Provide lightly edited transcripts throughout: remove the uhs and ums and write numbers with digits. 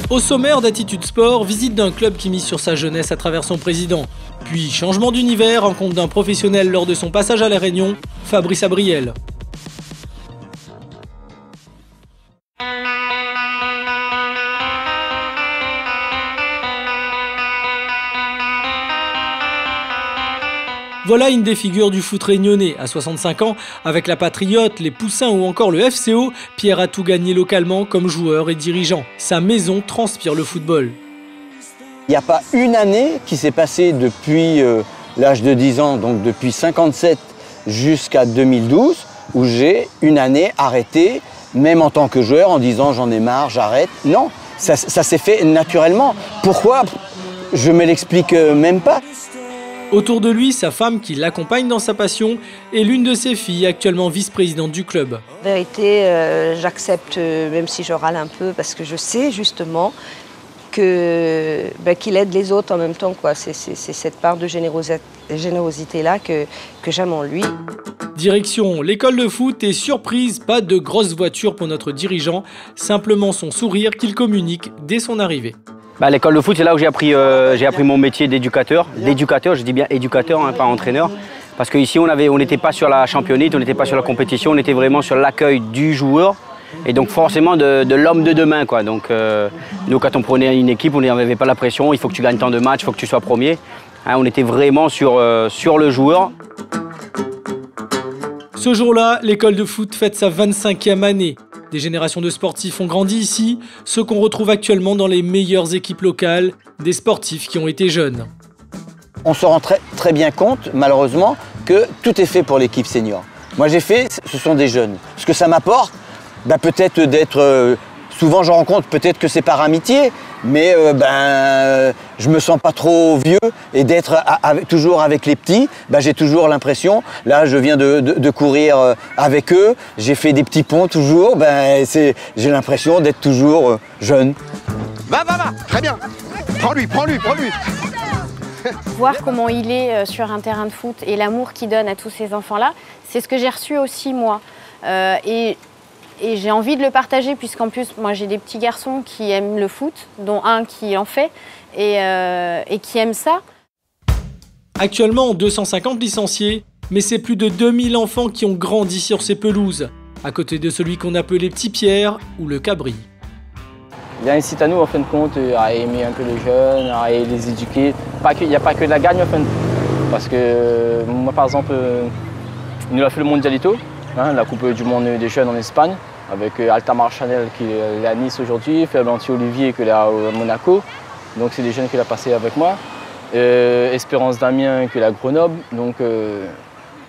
Au sommaire d'Attitude Sport, visite d'un club qui mise sur sa jeunesse à travers son président. Puis changement d'univers, rencontre d'un professionnel lors de son passage à La Réunion, Fabrice Abriel. Voilà une des figures du foot réunionnais. À 65 ans, avec la Patriote, les Poussins ou encore le FCO, Pierre a tout gagné localement comme joueur et dirigeant. Sa maison transpire le football. Il n'y a pas une année qui s'est passée depuis l'âge de 10 ans, donc depuis 57 jusqu'à 2012, où j'ai une année arrêté, même en tant que joueur, en disant j'en ai marre, j'arrête. Non, ça s'est fait naturellement. Pourquoi? Je ne me l'explique même pas. Autour de lui, sa femme qui l'accompagne dans sa passion et l'une de ses filles, actuellement vice-présidente du club. En vérité, j'accepte, même si je râle un peu, parce que je sais justement qu'il aide les autres en même temps. C'est cette part de générosité-là que j'aime en lui. Direction l'école de foot et surprise, pas de grosse voiture pour notre dirigeant, simplement son sourire qu'il communique dès son arrivée. L'école de foot, c'est là où j'ai appris mon métier d'éducateur. D'éducateur, je dis bien éducateur, hein, pas entraîneur. Parce qu'ici, on n'était pas sur la championnat, on n'était pas sur la compétition, on était vraiment sur l'accueil du joueur. Et donc forcément de l'homme de demain, quoi. Donc nous, quand on prenait une équipe, on n'avait pas la pression, il faut que tu gagnes tant de matchs, il faut que tu sois premier. Hein, on était vraiment sur le joueur. Ce jour-là, l'école de foot fête sa 25e année. Des générations de sportifs ont grandi ici, ceux qu'on retrouve actuellement dans les meilleures équipes locales, des sportifs qui ont été jeunes. On se rend très bien compte, malheureusement, que tout est fait pour l'équipe senior. Moi j'ai fait, ce sont des jeunes. Ce que ça m'apporte, peut-être d'être... souvent je rencontre, peut-être que c'est par amitié, mais je me sens pas trop vieux et d'être toujours avec les petits, j'ai toujours l'impression, là je viens de courir avec eux, j'ai fait des petits ponts toujours, j'ai l'impression d'être toujours jeune. Va, très bien, prends-lui. Voir comment il est sur un terrain de foot et l'amour qu'il donne à tous ces enfants-là, c'est ce que j'ai reçu aussi moi. Et j'ai envie de le partager puisqu'en plus, moi j'ai des petits garçons qui aiment le foot, dont un qui en fait et qui aime ça. Actuellement, 250 licenciés, mais c'est plus de 2000 enfants qui ont grandi sur ces pelouses, à côté de celui qu'on appelait Petit Pierre ou le Cabri. Il incite à nous, en fin de compte, à aimer un peu les jeunes, à les éduquer. Il n'y a pas que de la gagne, en fin de compte. Parce que moi, par exemple, nous avons fait le Mondialito, la Coupe du Monde des jeunes en Espagne, avec Altamar Chanel qui est à Nice aujourd'hui, Fabien Olivier qui est à Monaco. Donc c'est des jeunes qu'il a passé avec moi. Espérance Damien qui est à Grenoble. Donc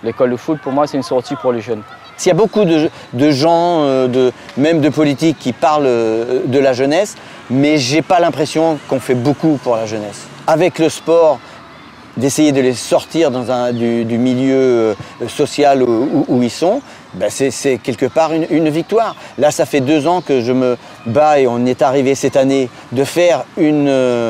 l'école de foot, pour moi, c'est une sortie pour les jeunes. Il y a beaucoup de gens, même de politiques, qui parlent de la jeunesse, mais je n'ai pas l'impression qu'on fait beaucoup pour la jeunesse. Avec le sport, d'essayer de les sortir du milieu social où ils sont, c'est quelque part une victoire. Là, ça fait 2 ans que je me bats et on est arrivé cette année de faire une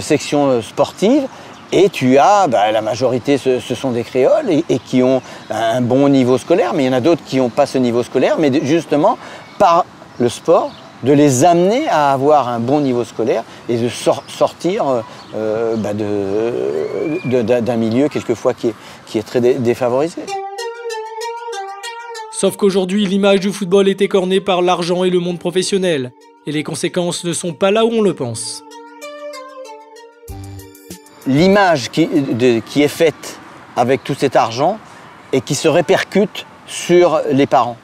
section sportive. Et tu as, la majorité, ce sont des créoles et qui ont un bon niveau scolaire, mais il y en a d'autres qui n'ont pas ce niveau scolaire, mais justement, par le sport, de les amener à avoir un bon niveau scolaire et de sortir d'un milieu quelquefois qui est très défavorisé. Sauf qu'aujourd'hui, l'image du football est écornée par l'argent et le monde professionnel. Et les conséquences ne sont pas là où on le pense. L'image qui est faite avec tout cet argent et qui se répercute sur les parents.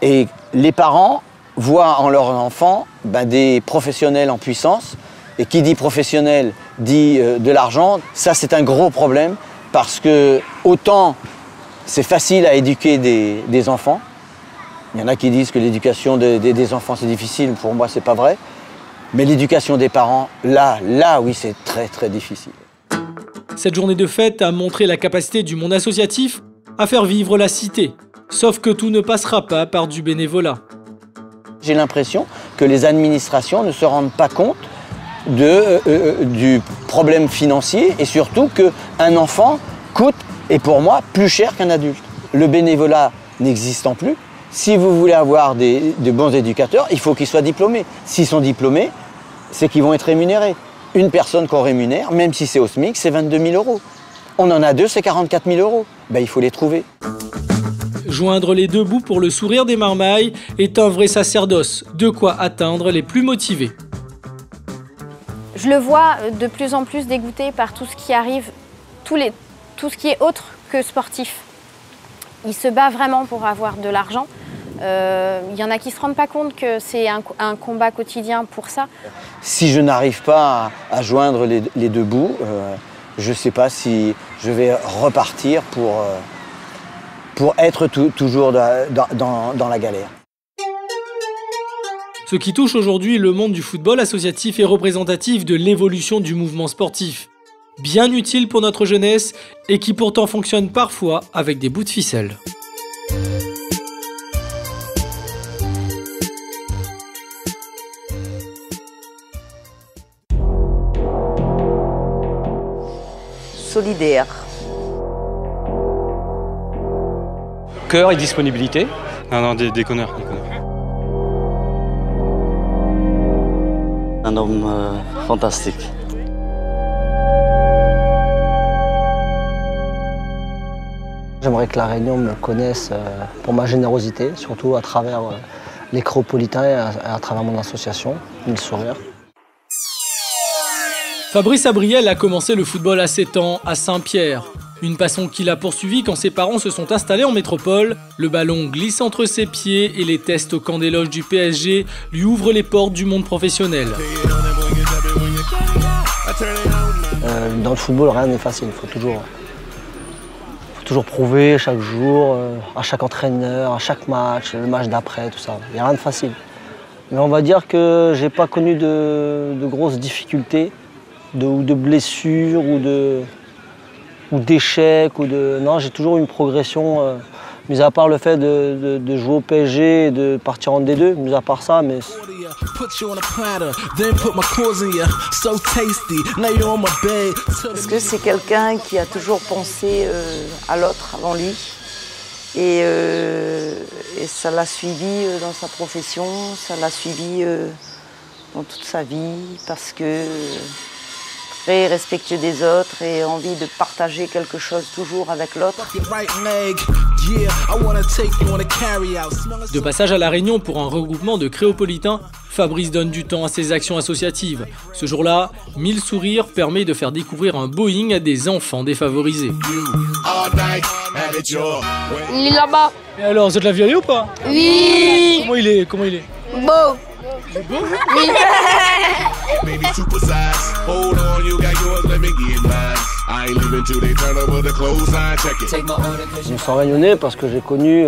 Et les parents voient en leurs enfants des professionnels en puissance. Et qui dit professionnel dit de l'argent. Ça, c'est un gros problème parce que autant c'est facile à éduquer des enfants. Il y en a qui disent que l'éducation des enfants, c'est difficile. Pour moi, c'est pas vrai. Mais l'éducation des parents, là, oui, c'est très, très difficile. Cette journée de fête a montré la capacité du monde associatif à faire vivre la cité. Sauf que tout ne passera pas par du bénévolat. J'ai l'impression que les administrations ne se rendent pas compte du problème financier et surtout qu'un enfant coûte, et pour moi, plus cher qu'un adulte. Le bénévolat n'existant plus. Si vous voulez avoir de bons éducateurs, il faut qu'ils soient diplômés. S'ils sont diplômés, c'est qu'ils vont être rémunérés. Une personne qu'on rémunère, même si c'est au SMIC, c'est 22 000 €. On en a deux, c'est 44 000 €. Ben, il faut les trouver. Joindre les deux bouts pour le sourire des marmailles est un vrai sacerdoce, de quoi atteindre les plus motivés. Je le vois de plus en plus dégoûté par tout ce qui arrive, tout ce qui est autre que sportif. Il se bat vraiment pour avoir de l'argent. Il y en a qui ne se rendent pas compte que c'est un combat quotidien pour ça. Si je n'arrive pas à joindre les deux bouts, je ne sais pas si je vais repartir pour être toujours dans la galère. Ce qui touche aujourd'hui le monde du football associatif est représentatif de l'évolution du mouvement sportif. Bien utile pour notre jeunesse et qui pourtant fonctionne parfois avec des bouts de ficelle. Solidaire. Cœur et disponibilité. Non, des connards. Un homme fantastique. J'aimerais que la Réunion me connaisse pour ma générosité, surtout à travers les Créopolitains et à travers mon association, Mille Sourires. Fabrice Abriel a commencé le football à 7 ans à Saint-Pierre. Une passion qu'il a poursuivie quand ses parents se sont installés en métropole. Le ballon glisse entre ses pieds et les tests au camp des loges du PSG lui ouvrent les portes du monde professionnel. Dans le football, rien n'est facile. Il faut toujours prouver chaque jour, à chaque entraîneur, à chaque match, le match d'après, tout ça. Il n'y a rien de facile. Mais on va dire que j'ai pas connu de grosses difficultés, ou de blessures, ou d'échecs. Non, j'ai toujours eu une progression, mis à part le fait de jouer au PSG et de partir en D2, mis à part ça, mais... Parce que c'est quelqu'un qui a toujours pensé à l'autre avant lui. Et ça l'a suivi dans sa profession, ça l'a suivi dans toute sa vie, parce que très respectueux des autres et envie de partager quelque chose toujours avec l'autre. De passage à La Réunion pour un regroupement de Créopolitains, Fabrice donne du temps à ses actions associatives. Ce jour-là, 1000 sourires permet de faire découvrir un Boeing à des enfants défavorisés. Il est là-bas. Et alors, vous êtes la violée ou pas? Oui. Comment il est Beau. Oui. Je me sens réunionnais parce que j'ai connu,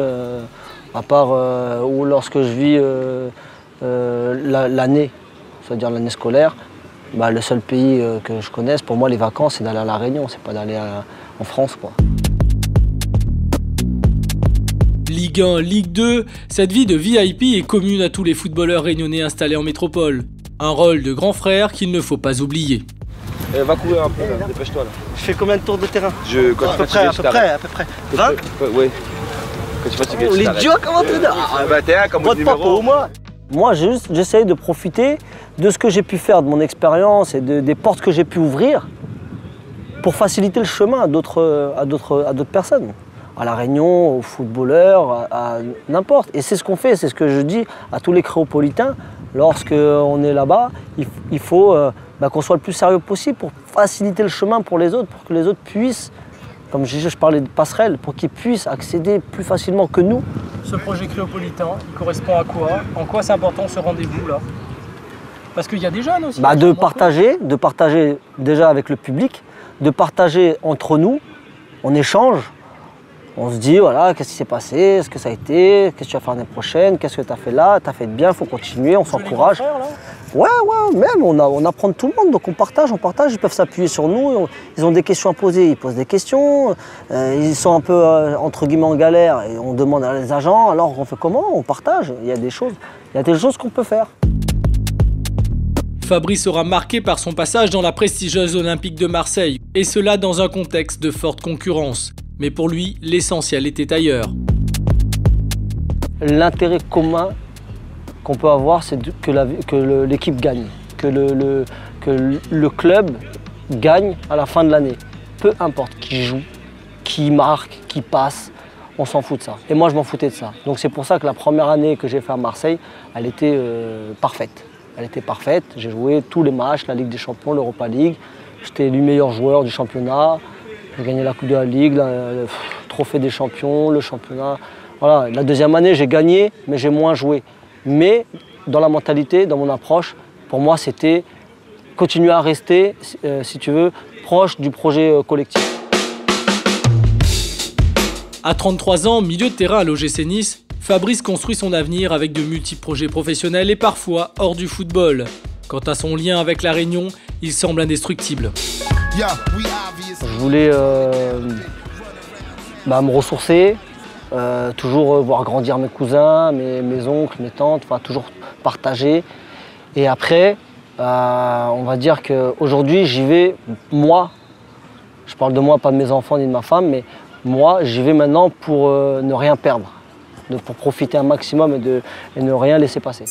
à part ou lorsque je vis l'année, c'est-à-dire l'année scolaire, le seul pays que je connaisse, pour moi les vacances, c'est d'aller à La Réunion, c'est pas d'aller en France, quoi. Ligue 1, Ligue 2, cette vie de VIP est commune à tous les footballeurs réunionnais installés en métropole. Un rôle de grand frère qu'il ne faut pas oublier. Va courir un peu, dépêche-toi là. Je fais combien de tours de terrain? À peu près. 20? Oui. Quand tu fatigues, On est dur comme entraîneur. T'es un comme numéro. Moi, j'essaye de profiter de ce que j'ai pu faire, de mon expérience et des portes que j'ai pu ouvrir pour faciliter le chemin à d'autres personnes. À La Réunion, aux footballeurs, à n'importe. Et c'est ce qu'on fait, c'est ce que je dis à tous les Créopolitains. Lorsqu'on est là-bas, il faut qu'on soit le plus sérieux possible pour faciliter le chemin pour les autres, pour que les autres puissent, comme je parlais de passerelle, pour qu'ils puissent accéder plus facilement que nous. Ce projet Créopolitain, il correspond à quoi? En quoi c'est important ce rendez-vous là? Parce qu'il y a des jeunes aussi. De partager déjà avec le public, de partager entre nous, on échange. On se dit, voilà, qu'est-ce qui s'est passé, ce que ça a été, qu'est-ce que tu vas faire l'année prochaine, qu'est-ce que tu as fait là, tu as fait de bien, il faut continuer, on s'encourage. Ouais, même, on apprend de tout le monde, donc on partage, ils peuvent s'appuyer sur nous, ils ont des questions à poser, ils posent des questions, ils sont un peu, entre guillemets, en galère, et on demande à les agents, alors on fait comment? On partage, il y a des choses qu'on peut faire. Fabrice sera marqué par son passage dans la prestigieuse Olympique de Marseille, et cela dans un contexte de forte concurrence. Mais pour lui, l'essentiel était ailleurs. L'intérêt commun qu'on peut avoir, c'est que l'équipe gagne, que le club gagne à la fin de l'année. Peu importe qui joue, qui marque, qui passe, on s'en fout de ça. Et moi, je m'en foutais de ça. Donc c'est pour ça que la première année que j'ai fait à Marseille, elle était parfaite. Elle était parfaite. J'ai joué tous les matchs, la Ligue des Champions, l'Europa League. J'étais élu meilleur joueur du championnat. J'ai gagné la Coupe de la Ligue, le Trophée des Champions, le championnat. Voilà. La deuxième année, j'ai gagné, mais j'ai moins joué. Mais dans la mentalité, dans mon approche, pour moi, c'était continuer à rester, si tu veux, proche du projet collectif. À 33 ans, milieu de terrain à l'OGC Nice, Fabrice construit son avenir avec de multiples projets professionnels et parfois hors du football. Quant à son lien avec La Réunion, il semble indestructible. Je voulais me ressourcer, toujours voir grandir mes cousins, mes oncles, mes tantes, enfin toujours partager. Et après, on va dire qu'aujourd'hui, j'y vais, moi, je parle de moi, pas de mes enfants ni de ma femme, mais moi, j'y vais maintenant pour ne rien perdre, pour profiter un maximum et ne rien laisser passer.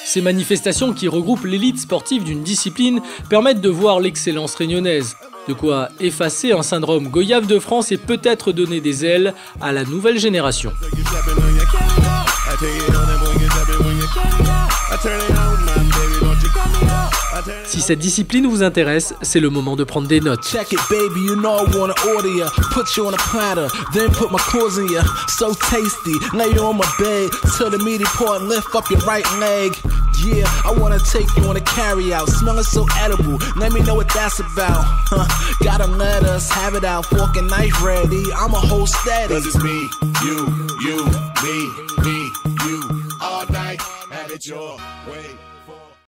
Ces manifestations qui regroupent l'élite sportive d'une discipline permettent de voir l'excellence réunionnaise. De quoi effacer un syndrome Goyave de France et peut-être donner des ailes à la nouvelle génération. Si cette discipline vous intéresse, c'est le moment de prendre des notes. Yeah, I wanna take you on a carry out. Smelling so edible. Let me know what that's about. Gotta let us have it out. Fork and knife ready. I'm a whole status. 'Cause it's me, you, me, you. All night, have it your way.